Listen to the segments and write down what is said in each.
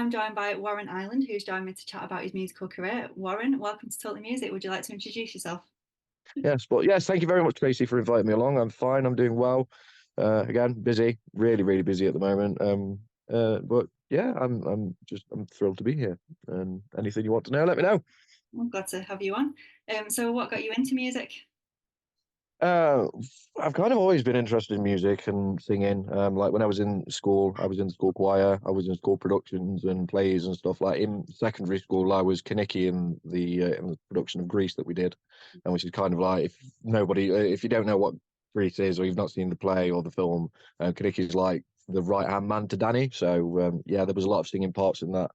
I'm joined by Warren Island, who's joined me to chat about his musical career. Warren, welcome to Totally Music. Would you like to introduce yourself? Yes, but yes, thank you very much, Tracy, for inviting me along. I'm fine. I'm doing well. Again, busy, really, really busy at the moment. But yeah, I'm thrilled to be here. And anything you want to know, let me know. I'm glad to have you on. So what got you into music? Uh, I've kind of always been interested in music and singing. Like when I was in school, I was in school choir. I was in school productions and plays and stuff. Like in secondary school, I was Kaniki in the production of Grease that we did, and which is kind of like if you don't know what Grease is or you've not seen the play or the film, Kaniki is like the right hand man to Danny. So yeah, there was a lot of singing parts in that.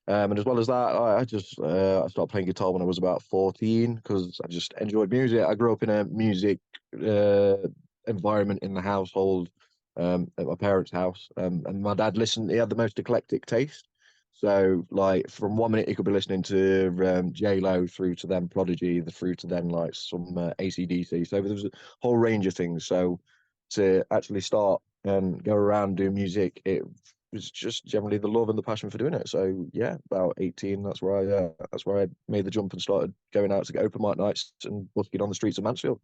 And as well as that, I started playing guitar when I was about 14 because I just enjoyed music. I grew up in a music uh, environment in the household, at my parents' house, and my dad listened. He had the most eclectic taste. So, like, from 1 minute he could be listening to J Lo through to then Prodigy, through to then like some AC/DC. So there was a whole range of things. So to actually start and go around doing music, it was just generally the love and the passion for doing it. So yeah, about 18, that's where I made the jump and started going out to get open mic nights and busking on the streets of Mansfield.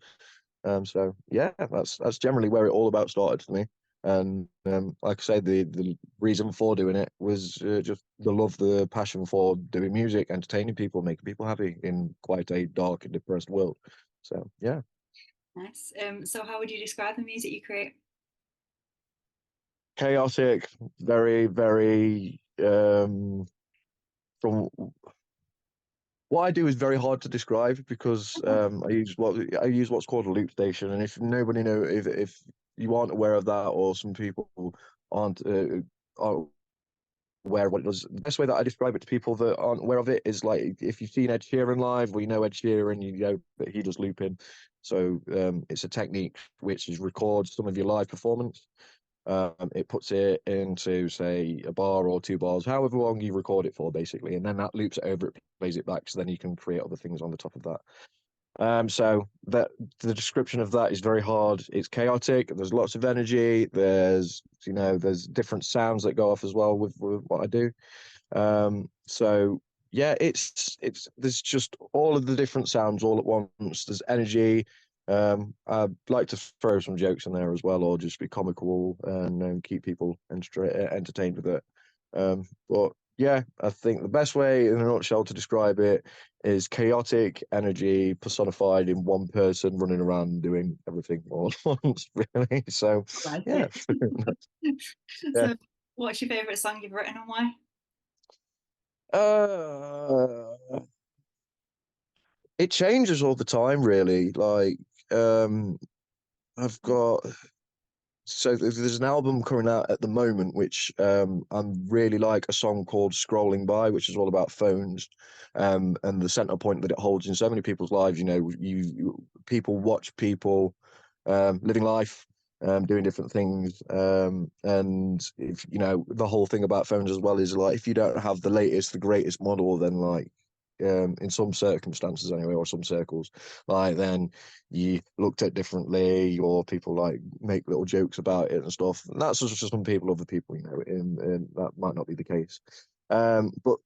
So yeah, that's generally where it all about started for me. And like I said, the reason for doing it was just the love, the passion for doing music, entertaining people, making people happy in quite a dark and depressed world. So yeah, Nice. So how would you describe the music you create? chaotic, very, very from what I do is very hard to describe because I use what's called a loop station, and if nobody know if you aren't aware of that, or some people aren't aren't aware of what it does, the best way that I describe it to people that aren't aware of it is like if you've seen Ed Sheeran live, we know Ed Sheeran, you know that he does looping. So it's a technique which is records some of your live performance. It puts it into, say, a bar or two bars, however long you record it for, basically, and then that loops it over, it plays it back, so then you can create other things on the top of that. So that the description of that is very hard. It's chaotic. There's lots of energy. There's different sounds that go off as well with what I do. So yeah, it's there's just all of the different sounds all at once. There's energy. I'd like to throw some jokes in there as well, or just be comical and keep people entertained with it. But yeah, I think the best way in a nutshell to describe it is chaotic energy personified in one person running around doing everything all at once, really. So I like yeah, it. yeah. So what's your favourite song you've written and why? Uh, it changes all the time, really. Like, um, I've got there's an album coming out at the moment which I'm really like, a song called Scrolling By, which is all about phones, and the center point that it holds in so many people's lives. People watch people living life, doing different things, and if you know the whole thing about phones as well is like if you don't have the latest, the greatest model, then like in some circumstances anyway, or some circles, like then you looked at differently, or people like make little jokes about it and stuff. And that's just for some people, other people, and that might not be the case. But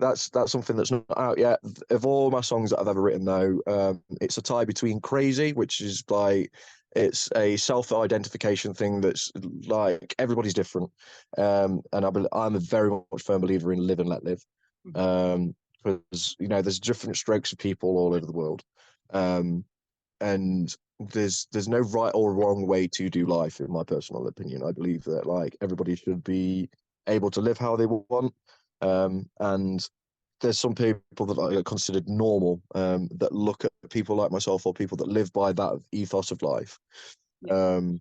that's something that's not out yet. Of all my songs that I've ever written, though, it's a tie between Crazy, which is like it's a self-identification thing that's like everybody's different, and I'm a very much firm believer in live and let live. Um, because there's different strokes of people all over the world, um, and there's no right or wrong way to do life, in my personal opinion. I believe that like everybody should be able to live how they want, and there's some people that are considered normal, that look at people like myself or people that live by that ethos of life, Yeah. um,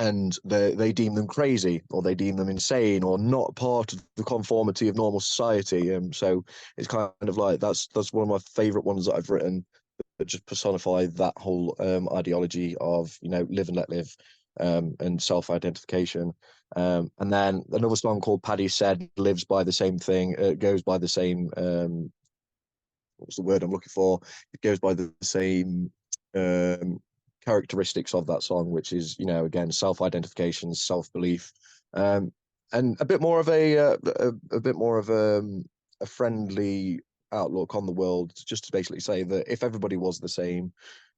and they deem them crazy, or they deem them insane, or not part of the conformity of normal society. So it's kind of like that's one of my favorite ones that I've written, that just personify that whole ideology of live and let live, and self-identification. And then another song called Paddy Said lives by the same thing. It goes by the same, what's the word I'm looking for? It goes by the same characteristics of that song, which is again self-identification, self-belief. and a bit more of a bit more of a friendly outlook on the world, just to basically say that if everybody was the same,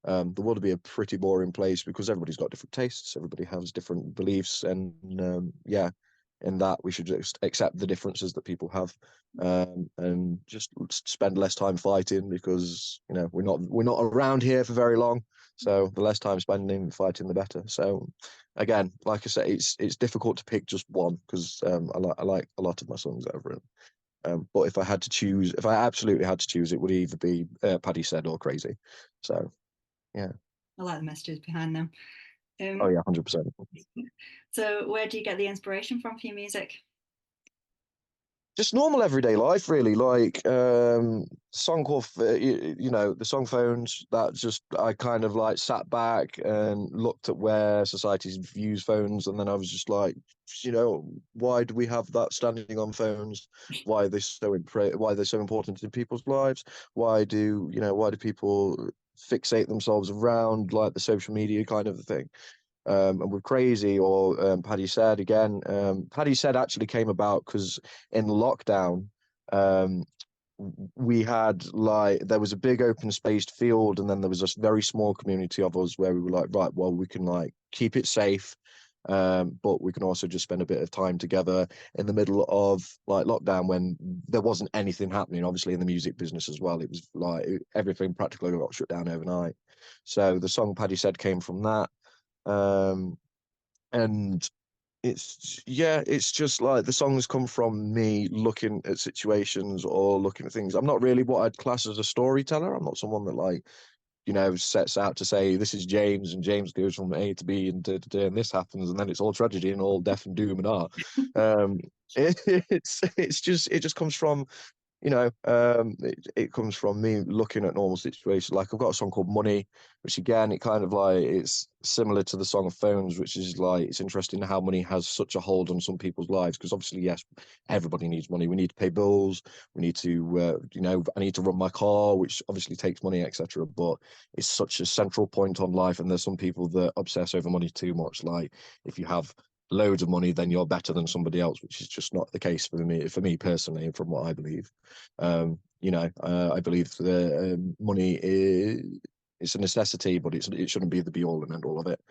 the world would be a pretty boring place because everybody's got different tastes, everybody has different beliefs, and yeah, in that we should just accept the differences that people have, and just spend less time fighting because we're not around here for very long. So the less time spending fighting, the better. So again, like I say, it's difficult to pick just one because I like a lot of my songs that I've written. But if I had to choose, if I absolutely had to choose, it would either be Paddy Said or Crazy. So yeah. I like the messages behind them. Oh yeah, 100%. So where do you get the inspiration from for your music? Just normal everyday life, really. Like song called, the song Phones. That just I kind of like sat back and looked at where society's views phones, and then I was just like, why do we have that standing on phones? Why are they so why are they so important in people's lives? Why do people fixate themselves around like the social media kind of thing? And with Crazy or Paddy Said again. Paddy Said actually came about because in lockdown, um, we had like there was a big open spaced field, and then there was a very small community of us where we were like, right, well, we can like keep it safe. But we can also just spend a bit of time together in the middle of like lockdown when there wasn't anything happening. Obviously, in the music business as well, it was like everything practically got shut down overnight. So the song Paddy Said came from that. um and it's just like the songs come from me looking at situations or looking at things. I'm not really what I'd class as a storyteller. I'm not someone that like sets out to say this is James and James goes from A to B and and this happens and then it's all tragedy and all death and doom and art. um it just comes from it comes from me looking at normal situations. Like I've got a song called Money, which again, it kind of like it's similar to the song of Phones, which is like it's interesting how money has such a hold on some people's lives. Because obviously, yes, everybody needs money. We need to pay bills. We need to, I need to run my car, which obviously takes money, etc. But it's such a central point on life, and there's some people that obsess over money too much. Like if you have loads of money, then you're better than somebody else, which is just not the case for me. For me personally, from what I believe. I believe that money is it's a necessity, but it shouldn't be the be all and end all of it.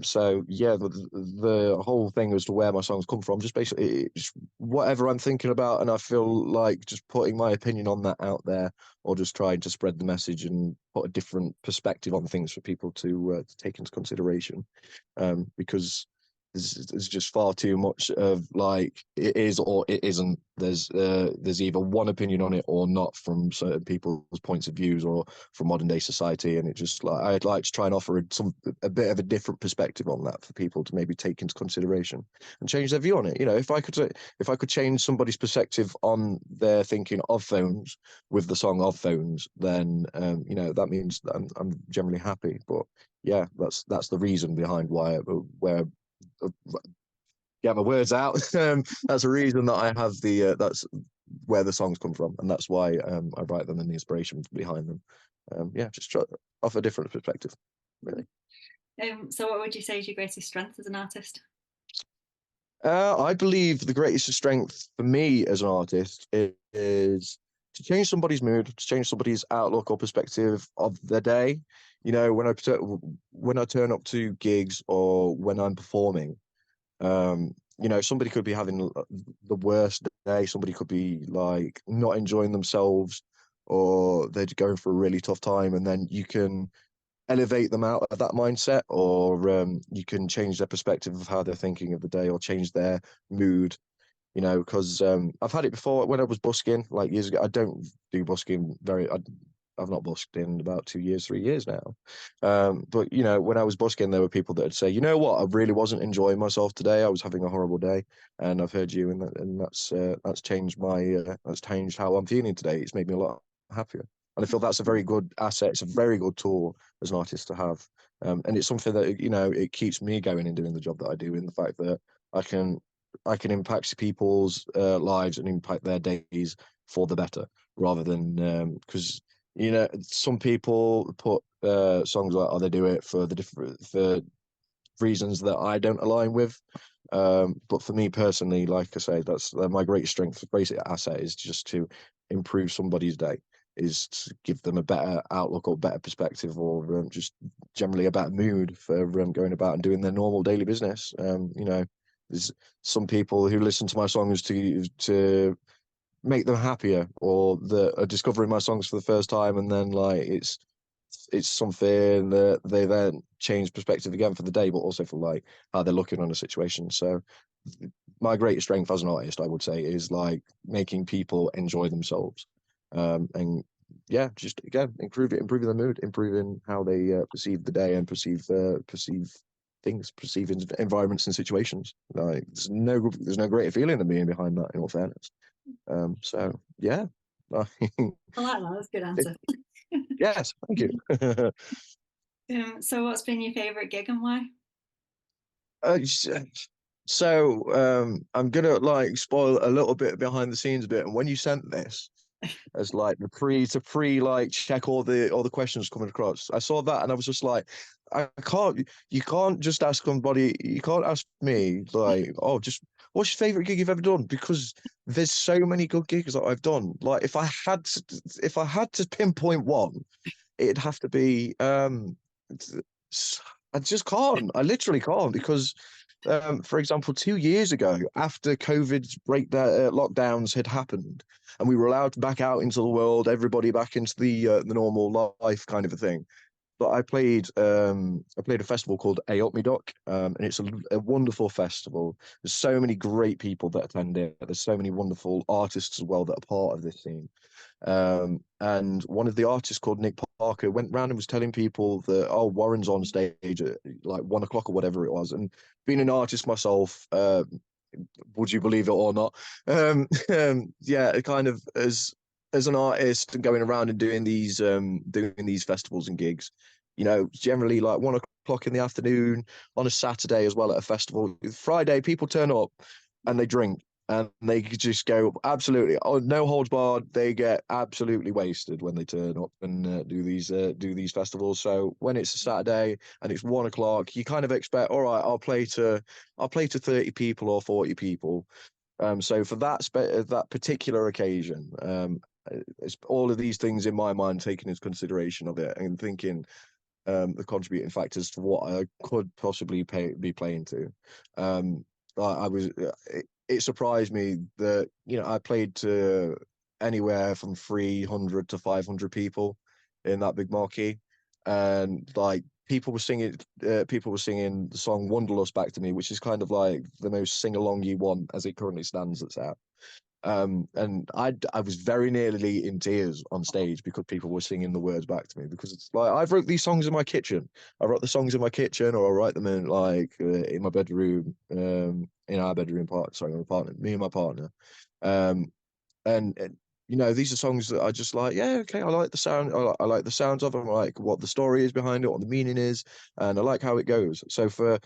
So yeah, the whole thing as to where my songs come from, just basically it's whatever I'm thinking about, and I feel like just putting my opinion on that out there, or just trying to spread the message and put a different perspective on things for people to take into consideration. Because there's just far too much of like it is or it isn't. There's either one opinion on it or not from certain people's points of views or from modern day society, and it just like I'd like to try and offer a bit of a different perspective on that for people to maybe take into consideration and change their view on it. If I could change somebody's perspective on their thinking of phones with the song of Phones, then that means that I'm generally happy. But yeah, that's the reason behind why where get my words out. That's a reason that I have that's where the songs come from, and that's why I write them and the inspiration behind them. Yeah, just try off a different perspective, really. So what would you say is your greatest strength as an artist? I believe the greatest strength for me as an artist is to change somebody's mood, to change somebody's outlook or perspective of their day. When I turn up to gigs or when I'm performing, somebody could be having the worst day. Somebody could be like not enjoying themselves, or they're going for a really tough time, and then you can elevate them out of that mindset, or you can change their perspective of how they're thinking of the day, or change their mood. Because I've had it before when I was busking like years ago. I don't do busking I've not busked in about 2 years, 3 years now. But when I was busking, there were people that would say, you know what, I really wasn't enjoying myself today. I was having a horrible day, and I've heard you, and that's changed how I'm feeling today. It's made me a lot happier, and I feel that's a very good asset. It's a very good tool as an artist to have, and it's something that it keeps me going in doing the job that I do. In the fact that I can I can impact people's lives and impact their days for the better, rather than because some people put songs like, oh, they do it for the different for reasons that I don't align with. But for me personally, like I say, that's my greatest strength, greatest asset is just to improve somebody's day, is to give them a better outlook or better perspective, or just generally a better mood for going about and doing their normal daily business. There's some people who listen to my songs to make them happier, or that are discovering my songs for the first time, and then like it's something that they then change perspective again for the day, but also for like how they're looking on a situation. So my greatest strength as an artist, I would say, is like making people enjoy themselves, and yeah, just again improving the mood, improving how they perceive the day and perceive things, perceive environments and situations. Like there's no greater feeling than being behind that, in all fairness. So yeah. I like that. That's a good answer. Yes, thank you. So what's been your favorite gig and why? Uh, I'm gonna like spoil a little bit behind the scenes bit. And when you sent this as like the pre like check all the questions coming across, I saw that and I was just like, you can't just ask somebody, you can't ask me like, oh, just what's your favorite gig you've ever done? Because there's so many good gigs that I've done. Like if I had to pinpoint one, it'd have to be I just can't. I literally can't because, for example, 2 years ago, after COVID's lockdowns had happened, and we were allowed back out into the world, everybody back into the normal life kind of a thing. But I played a festival called A Up Me Duck, and it's a wonderful festival. There's so many great people that attend it. There's so many wonderful artists as well that are part of this scene. And one of the artists called Nick Parker went round and was telling people that, oh, Warren's on stage at like 1 o'clock or whatever it was. And being an artist myself, would you believe it or not? Yeah, it kind of as an artist and going around and doing these festivals and gigs, generally like 1 o'clock in the afternoon on a Saturday as well at a festival. Friday, people turn up and they drink and they just go absolutely, oh, no holds barred. They get absolutely wasted when they turn up and do these festivals. So when it's a Saturday and it's 1 o'clock, you kind of expect, all right, I'll play to 30 people or 40 people. So for that particular occasion, it's all of these things in my mind taken into consideration of it and thinking the contributing factors to what I could possibly be playing to. I was it surprised me that I played to anywhere from 300 to 500 people in that big marquee, and like people were singing the song Wonderlust back to me, which is kind of like the most sing along you want as it currently stands that's out. And I was very nearly in tears on stage because people were singing the words back to me, because it's like I've wrote these songs in my kitchen. I wrote the songs in my kitchen, or I write them in like in my bedroom, in our bedroom part. Sorry, my partner, me and my partner, um, and these are songs that I just like. Yeah, okay, I like the sound. I like the sounds of them. I like what the story is behind it, what the meaning is, and I like how it goes. So for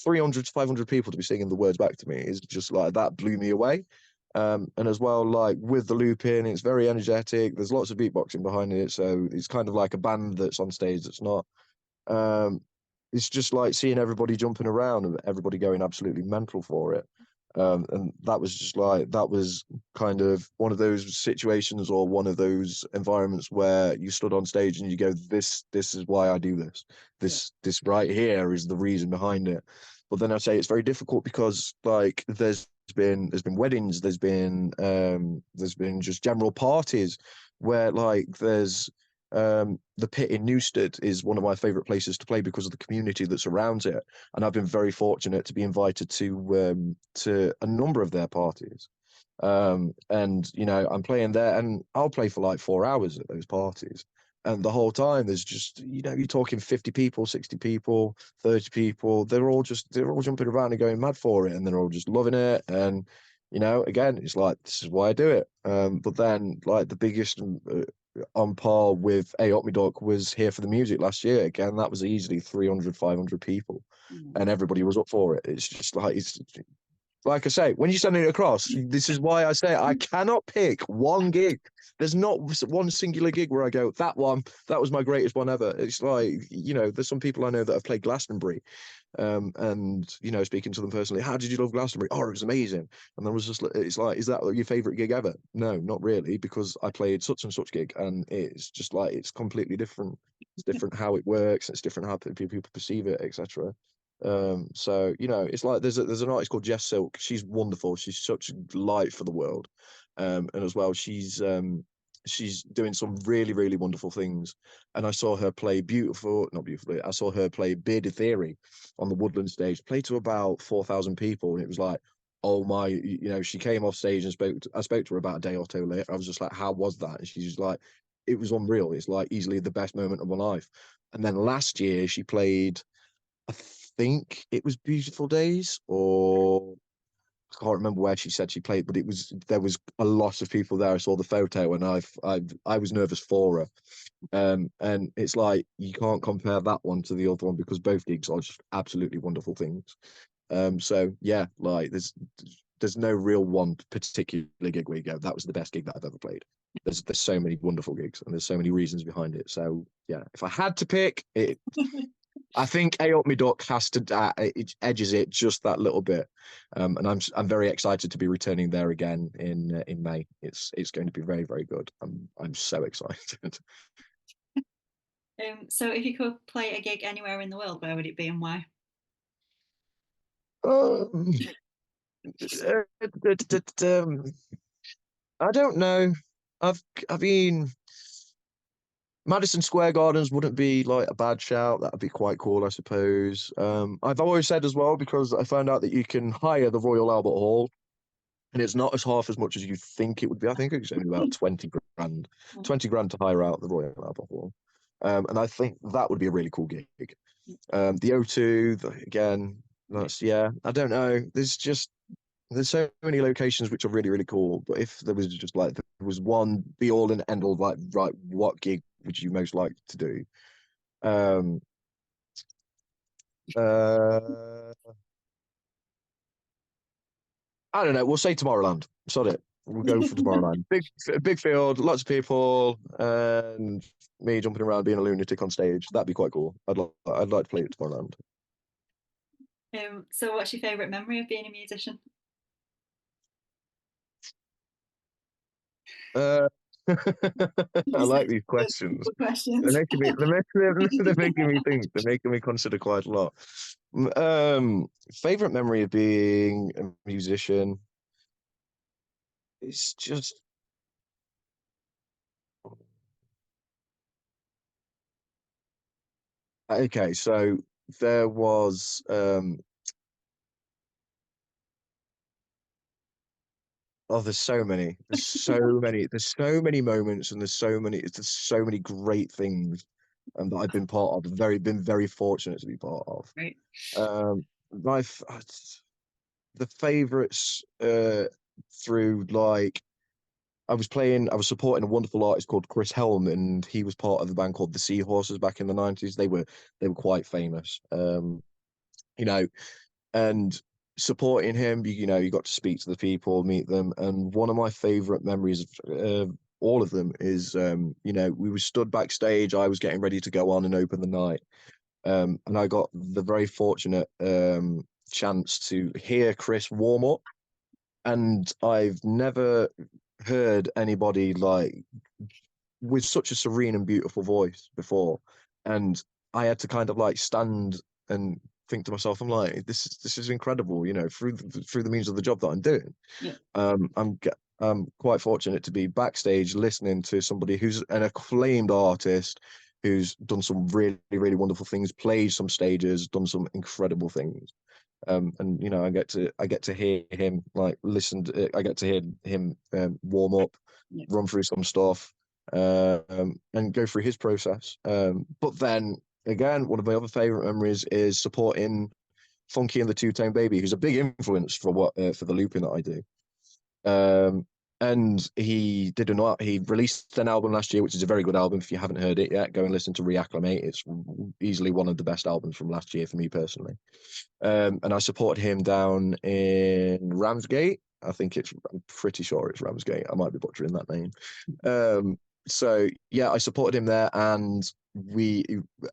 300 to 500 people to be singing the words back to me is just like that blew me away. And as well, like with the looping, it's very energetic. There's lots of beatboxing behind it, so it's kind of like a band that's on stage that's not. Um, it's just like seeing everybody jumping around and everybody going absolutely mental for it. And that was kind of one of those situations or one of those environments where you stood on stage and you go, this is why I do this. This right here is the reason behind it. But then I say it's very difficult because like there's been weddings, there's been just general parties where like there's the pit in Newstead is one of my favorite places to play because of the community that surrounds it, and I've been very fortunate to be invited to a number of their parties. And I'm playing there, and I'll play for like 4 hours at those parties. And the whole time there's just, you're talking 50 people, 60 people, 30 people. They're all jumping around and going mad for it, and they're all just loving it. And again, it's like this is why I do it. But then like the biggest on par with A Up Me Duck was Here for the Music last year. Again, that was easily 300, 500 people, and everybody was up for it. It's just like like I say, when you send it across, this is why I say I cannot pick one gig. There's not one singular gig where I go, that one, that was my greatest one ever. It's like, there's some people I know that have played Glastonbury. And speaking to them personally, how did you love Glastonbury? Oh, it was amazing. And then was just, it's like, is that your favorite gig ever? No, not really, because I played such and such gig, and it's just like it's completely different. It's different how it works. It's different how people perceive it, etc. So it's like there's an artist called Jess Silk. She's wonderful. She's such a light for the world, and as well, she's doing some really really wonderful things. And I saw her play not beautifully. I saw her play Bearded Theory on the Woodland stage, play to about 4,000 people, and it was like, oh my, she came off stage and I spoke to her about a day or two later. I was just like, how was that? And she's just like, it was unreal. It's like easily the best moment of my life. And then last year she played, I think it was Beautiful Days, or I can't remember where she said she played, but there was a lot of people there. I saw the photo, and I was nervous for her. And it's like you can't compare that one to the other one because both gigs are just absolutely wonderful things. So yeah, like there's no real one particular gig where you go, that was the best gig that I've ever played. There's so many wonderful gigs, and there's so many reasons behind it. So yeah, if I had to pick it, I think A Up Me Duck has to it edges it just that little bit, and I'm very excited to be returning there again in May. It's going to be very very good. I'm so excited. So if you could play a gig anywhere in the world, where would it be and why? Um, I don't know. I mean, Madison Square Gardens wouldn't be like a bad shout. That'd be quite cool, I suppose. I've always said as well, because I found out that you can hire the Royal Albert Hall, and it's not as half as much as you think it would be. I think it's only about 20 grand, 20 grand to hire out the Royal Albert Hall. And I think that would be a really cool gig. The O2, again, yeah, I don't know. There's so many locations which are really, really cool. But if there was just like, there was one be all and end all, like, right, what gig would you most like to do? Um, uh, I don't know. We'll say Tomorrowland. Sod it. We'll go for Tomorrowland. Big field, lots of people, and me jumping around being a lunatic on stage. That'd be quite cool. I'd like to play at Tomorrowland. So what's your favourite memory of being a musician? Uh, I like these Good questions. questions. They're making me think. They're making me consider quite a lot. Favorite memory of being a musician. It's just okay. So there was oh, there's so many. There's so many. There's so many moments, and there's so many great things, that I've been part of. Been very fortunate to be part of. Right. My the favorites through like I was supporting a wonderful artist called Chris Helm, and he was part of the band called the Seahorses back in the 90s. They were quite famous. You know, and supporting him, you got to speak to the people, meet them, and one of my favorite memories of all of them is, we were stood backstage. I was getting ready to go on and open the night, and I got the very fortunate chance to hear Chris warm up, and I've never heard anybody like with such a serene and beautiful voice before. And I had to kind of like stand and think to myself, I'm like, this is incredible, through the means of the job that I'm doing. Yeah. I'm quite fortunate to be backstage listening to somebody who's an acclaimed artist, who's done some really, really wonderful things, played some stages, done some incredible things. And I get to hear him I get to hear him warm up, Yeah. run through some stuff, and go through his process. But then again, one of my other favorite memories is supporting Funky and the Two Tone Baby, who's a big influence for for the looping that I do. and he released an album last year, which is a very good album. If you haven't heard it yet, go and listen to Reacclimate. It's easily one of the best albums from last year for me personally. And I supported him down in Ramsgate. I'm pretty sure it's Ramsgate. I might be butchering that name. So yeah, I supported him there, and we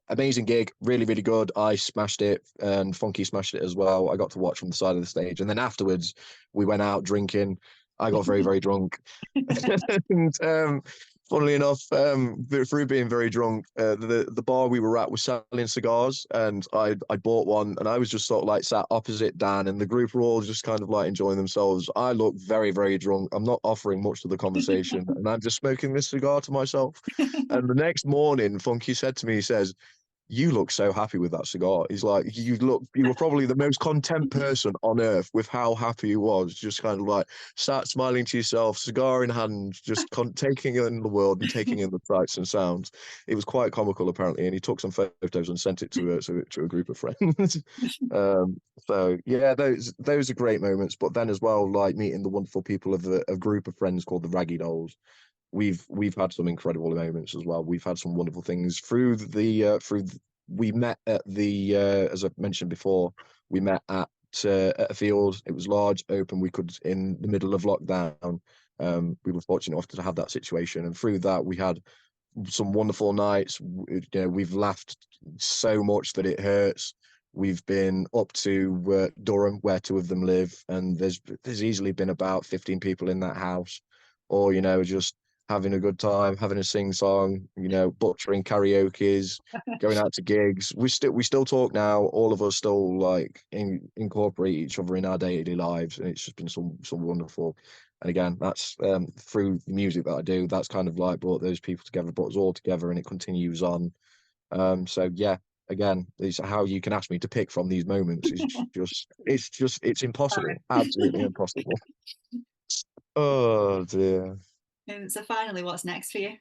amazing gig, really, really good. I smashed it, and Funky smashed it as well. I got to watch from the side of the stage, and then afterwards we went out drinking. I got very, very drunk. And funnily enough, through being very drunk, the bar we were at was selling cigars, and I bought one, and I was just sort of like sat opposite Dan, and the group were all just kind of like enjoying themselves. I look very, very drunk. I'm not offering much to the conversation, and I'm just smoking this cigar to myself. And the next morning, Funky said to me, he says, "You look so happy with that cigar." He's like, you were probably the most content person on earth with how happy he was, just kind of like sat smiling to yourself, cigar in hand, just taking in the world and taking in the sights and sounds. It was quite comical, apparently, and he took some photos and sent it to a group of friends. So yeah, those are great moments. But then as well, like meeting the wonderful people of a group of friends called the Raggy Dolls. We've had some incredible moments as well. We've had some wonderful things we met at the as I mentioned before, we met at a field. It was large, open. We could in the middle of lockdown. We were fortunate enough to have that situation, and through that we had some wonderful nights. We've laughed so much that it hurts. We've been up to Durham, where two of them live, and there's easily been about 15 people in that house, or just having a good time, having a sing song, butchering karaoke's, going out to gigs. We still talk now. All of us still like incorporate each other in our daily lives, and it's just been some wonderful. And again, that's through the music that I do. That's kind of like brought those people together, brought us all together, and it continues on. So yeah, again, it's how you can ask me to pick from these moments. It's impossible, absolutely impossible. Oh dear. So finally, what's next for you?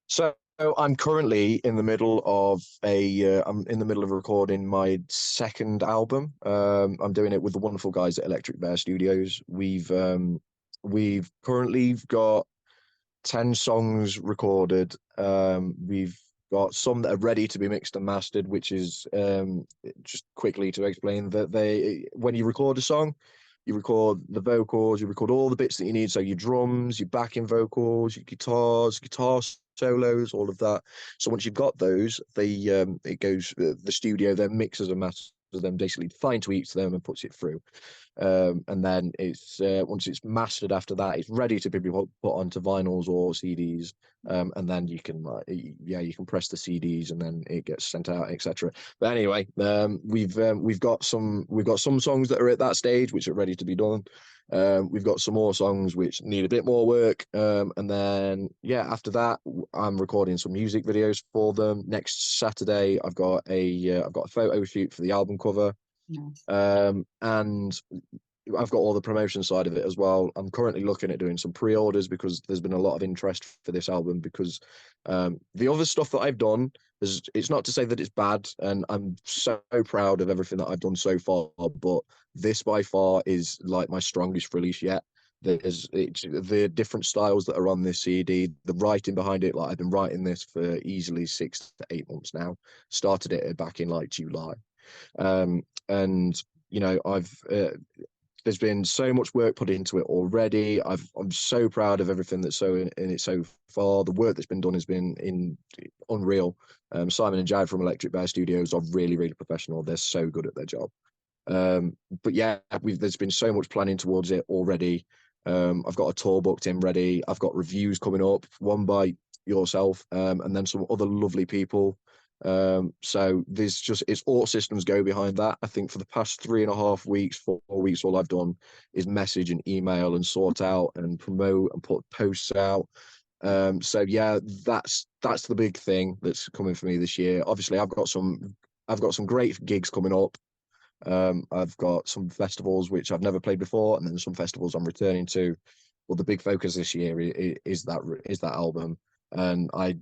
So I'm currently in the middle of I'm in the middle of recording my second album. I'm doing it with the wonderful guys at Electric Bear Studios. We've currently got 10 songs recorded. We've got some that are ready to be mixed and mastered, which is just quickly to explain that when you record a song, you record the vocals, you record all the bits that you need. So your drums, your backing vocals, your guitars, guitar solos, all of that. So once you've got those, it goes the studio then mixes and masters them, basically fine tweaks them and puts it through. And then it's once it's mastered after that, it's ready to be put onto vinyls or CDs. And then you can you can press the CDs and then it gets sent out, etc. But anyway, we've got some songs that are at that stage which are ready to be done. We've got some more songs which need a bit more work. And then after that, I'm recording some music videos for them. Next Saturday, I've got a photo shoot for the album cover. Nice. And I've got all the promotion side of it as well. I'm currently looking at doing some pre-orders because there's been a lot of interest for this album, because the other stuff that I've done it's not to say that it's bad, and I'm so proud of everything that I've done so far, but this by far is like my strongest release yet. The different styles that are on this CD, the writing behind it, like I've been writing this for easily 6 to 8 months now. Started it back in like July. And I've there's been so much work put into it already. I'm so proud of everything that's in it so far. The work that's been done has been unreal. Simon and Jad from Electric Bear Studios are really, really professional. They're so good at their job. But yeah, there's been so much planning towards it already. I've got a tour booked in ready. I've got reviews coming up, one by yourself, and then some other lovely people. So it's all systems go behind that. I think for the past 3.5 weeks, 4 weeks, all I've done is message and email and sort out and promote and put posts out. So yeah, that's the big thing that's coming for me this year. Obviously, I've got some great gigs coming up. I've got some festivals which I've never played before, and then some festivals I'm returning to. Well, the big focus this year is that album, and I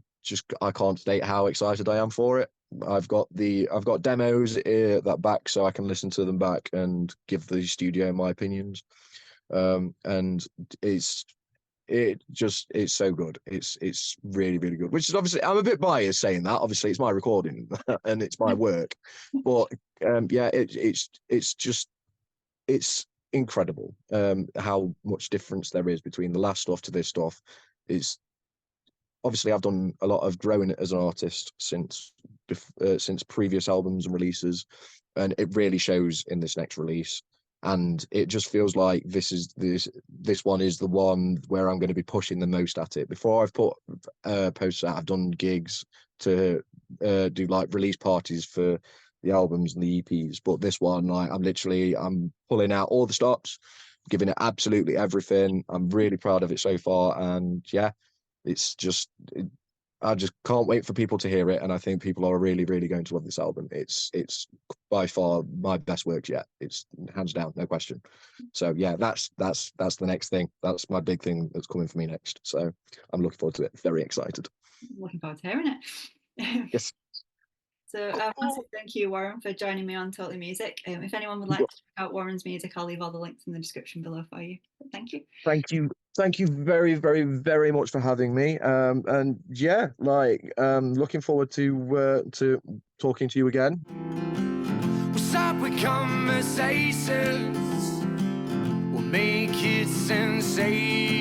can't state how excited I am for it. I've got demos that back, so I can listen to them back and give the studio my opinions. And it's so good. It's really, really good. Which is obviously, I'm a bit biased saying that. Obviously, it's my recording and it's my work, but yeah, it's incredible how much difference there is between the last stuff to this stuff. It's obviously I've done a lot of growing as an artist since previous albums and releases, and it really shows in this next release. And it just feels like this one is the one where I'm going to be pushing the most at it. Before I've put posts out, I've done gigs to do like release parties for the albums and the EPs. But this one, I'm pulling out all the stops, giving it absolutely everything. I'm really proud of it so far, and yeah, it's just I just can't wait for people to hear it, and I think people are really, really going to love this album. It's by far my best work yet. It's hands down, no question. So yeah, that's the next thing. That's my big thing that's coming for me next. So I'm looking forward to it. Very excited. Looking forward to hearing it. Yes. So massive thank you, Warren, for joining me on Totally Music. If anyone would like to check out Warren's music, I'll leave all the links in the description below for you. But thank you. Thank you very, very, very much for having me. And yeah, looking forward to talking to you again. What's up with conversations? We'll make it sensational.